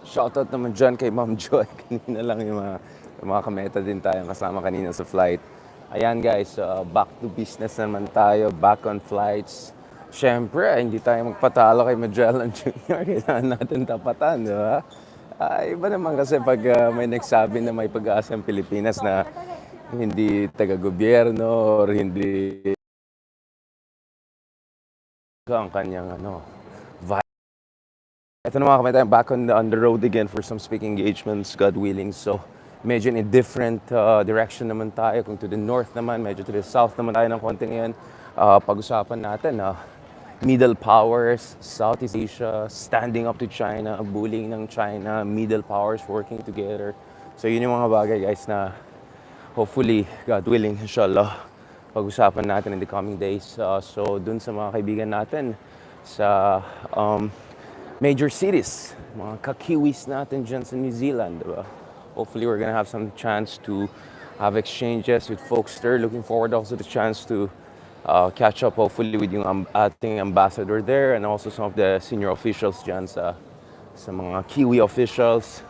Shoutout naman dyan kay Ma'am Joy. Kanina lang yung mga kameta din tayong kasama kanina sa flight. Ayan guys, back to business naman tayo, back on flights. Siyempre, hindi tayo magpatalo kay Magellan Jr. Kailangan natin tapatan, di ba? Iba naman kasi pag may nagsabi na may pag-asa ang Pilipinas na hindi taga-gobyerno or hindi ang kanyang ito na mga kamay back on the road again for some speaking engagements, God willing. So, medyo in a different direction naman tayo. Kung to the north naman, medyo to the south naman tayo ng konti ngayon. Pag-usapan natin, middle powers, Southeast Asia, standing up to China, bullying ng China, middle powers working together. So, yun yung mga bagay guys na hopefully, God willing, inshallah, pag-usapan natin in the coming days. So, dun sa mga kaibigan natin sa major cities, mga kakiwis natin dyan sa New Zealand, diba? Hopefully, we're gonna have some chance to have exchanges with folks there. Looking forward also to the chance to catch up hopefully with yung ating ambassador there and also some of the senior officials dyan sa mga Kiwi officials.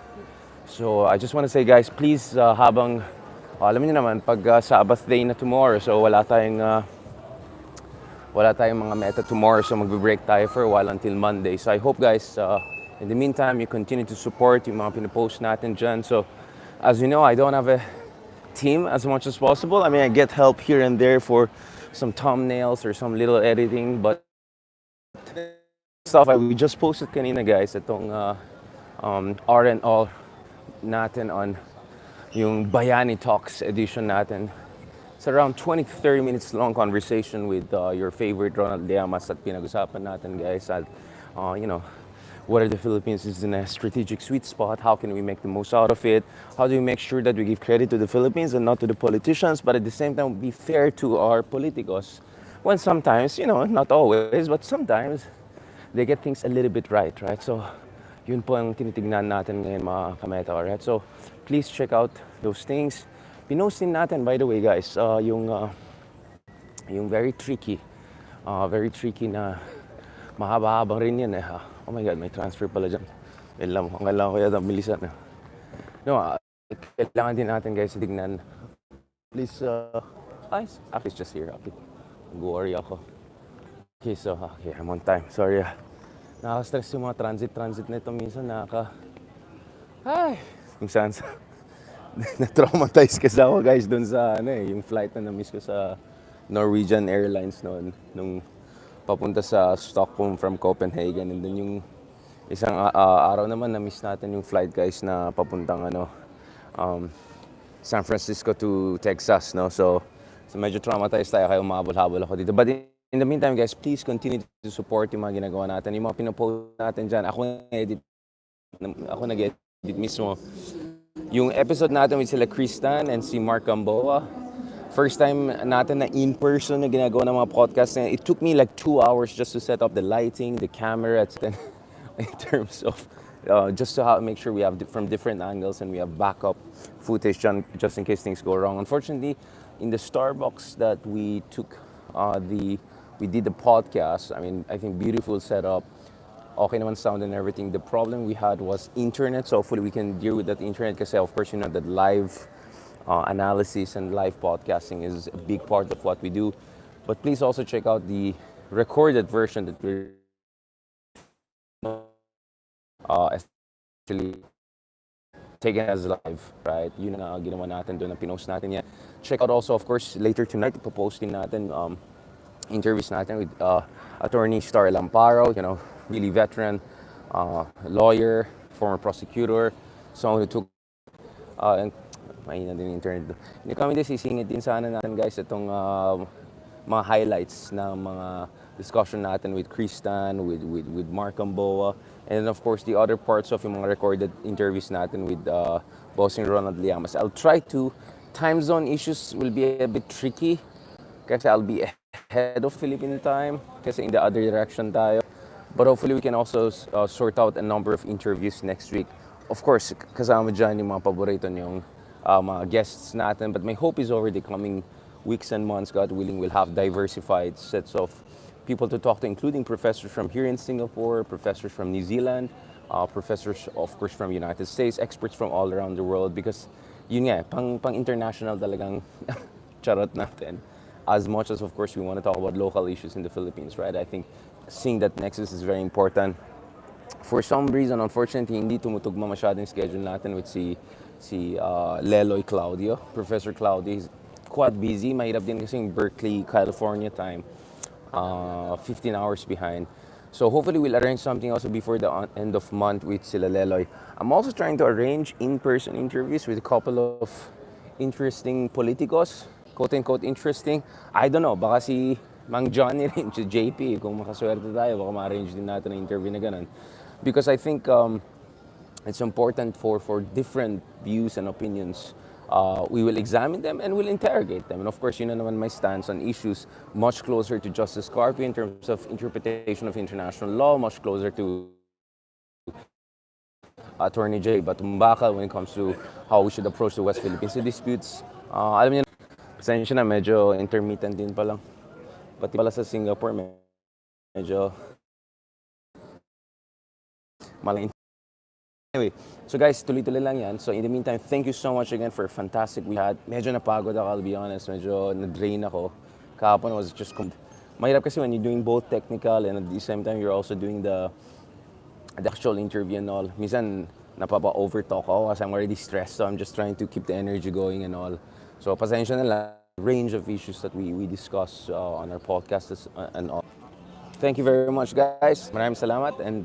So, I just want to say guys, please alam niyo naman, pag Sabbath day na tomorrow, so wala tayong mga meta tomorrow, so magbe-break tayo for a while until Monday. So I hope guys, in the meantime, you continue to support yung mga pinapost natin dyan. So as you know, I don't have a team as much as possible. I mean, I get help here and there for some thumbnails or some little editing, but stuff we just posted kanina guys, itong R&all natin on yung Bayani Talks edition natin. It's around 20 to 30 minutes long conversation with your favorite Ronald Llamas at pinag-usapan natin guys at whether the Philippines is in a strategic sweet spot, how can we make the most out of it, how do we make sure that we give credit to the Philippines and not to the politicians, but at the same time be fair to our politicos when sometimes, not always, but sometimes they get things a little bit right? So yun po ang tinitignan natin ngayon mga kameta, alright? So please check out those things. Pinost din natin, by the way guys, yung very tricky na mahaba-habang rin yan Oh my God, may transfer pala dyan. Kailangan ko yata bilisan. Kailangan din natin guys tignan. Please, actually it's just here. Okay. Worry ako. Okay, so, I'm on time. Sorry. Nakaka-stress yung mga transit na ito minsan. Kung saan na-traumatize kasi ako guys dun sa yung flight na na-miss ko sa Norwegian Airlines noon nung papunta sa Stockholm from Copenhagen, and then yung isang araw naman na-miss natin yung flight guys na papuntang San Francisco to Texas, no? So medyo traumatized tayo kaya umabol-habol ako dito, but in the meantime guys, please continue to support yung mga ginagawa natin, yung mga pinopost natin dyan. Ako nag-edit mismo yung episode natin with sila Kristan and si Mark Gamboa. First time natin na in-person na ginagawa ng mga podcast na it took me like 2 hours just to set up the lighting, the camera, in terms of just to make sure we have from different angles and we have backup footage just in case things go wrong. Unfortunately, in the Starbucks that we did the podcast, I think beautiful setup. Okay naman sound and everything. The problem we had was internet, so hopefully we can deal with that internet kasi of course that live analysis and live podcasting is a big part of what we do. But please also check out the recorded version that we're actually taken as live, right? Yun na ginawa natin doon, na pinost natin yan. Check out also of course later tonight, ipopostin natin interviews natin with attorney Star Lamparo, really veteran lawyer, former prosecutor, someone who took and mahina din yung internet. Hindi kami sisingit din sana natin guys itong mga highlights ng mga discussion natin with Kristan, with Mark Gamboa, and then of course the other parts of yung mga recorded interviews natin with bossing Ronald Llamas. I'll try to, time zone issues will be a bit tricky kasi I'll be ahead of Philippine time kasi in the other direction tayo. But hopefully we can also sort out a number of interviews next week. Of course, kasama dyan yung mga paborito niyong mga guests natin. But my hope is over the coming weeks and months, God willing, we'll have diversified sets of people to talk to, including professors from here in Singapore, professors from New Zealand, professors, of course, from United States, experts from all around the world because yun nga, pang international talagang charot natin. As much as, of course, we want to talk about local issues in the Philippines, right? I think seeing that nexus is very important. For some reason, unfortunately, hindi tumutugma masyado yung schedule natin with si Leloy Claudio. Professor Claudio is quite busy. Mahirap din kasi yung Berkeley, California time. 15 hours behind. So hopefully we'll arrange something also before the end of month with sila Leloy. I'm also trying to arrange in-person interviews with a couple of interesting politicos. Quote-unquote interesting. I don't know, baka si Mang Johnny rin, si JP, kung makaswerte tayo, baka ma-arrange din natin ang interview na ganun. Because I think it's important for different views and opinions. We will examine them and we'll interrogate them. And of course, yun na naman my stance on issues much closer to Justice Carpio in terms of interpretation of international law, much closer to Attorney J. Batumbaka when it comes to how we should approach the West Philippine Sea disputes. Alam niyo, pasensya na, medyo intermittent din pa lang. Pati pala sa Singapore, medyo malang. Anyway, so guys, tuloy-tuloy lang yan. So in the meantime, thank you so much again for a fantastic week. Medyo napagod ako, I'll be honest. Medyo na-drain ako. Kahapon was just... Mahirap kasi when you're doing both technical and at the same time, you're also doing the actual interview and all. Minsan, napapa-overtalk ako kasi I'm already stressed. So I'm just trying to keep the energy going and all. So pasensya na lang. Range of issues that we discuss on our podcast and all. Thank you very much, guys. Maraming salamat and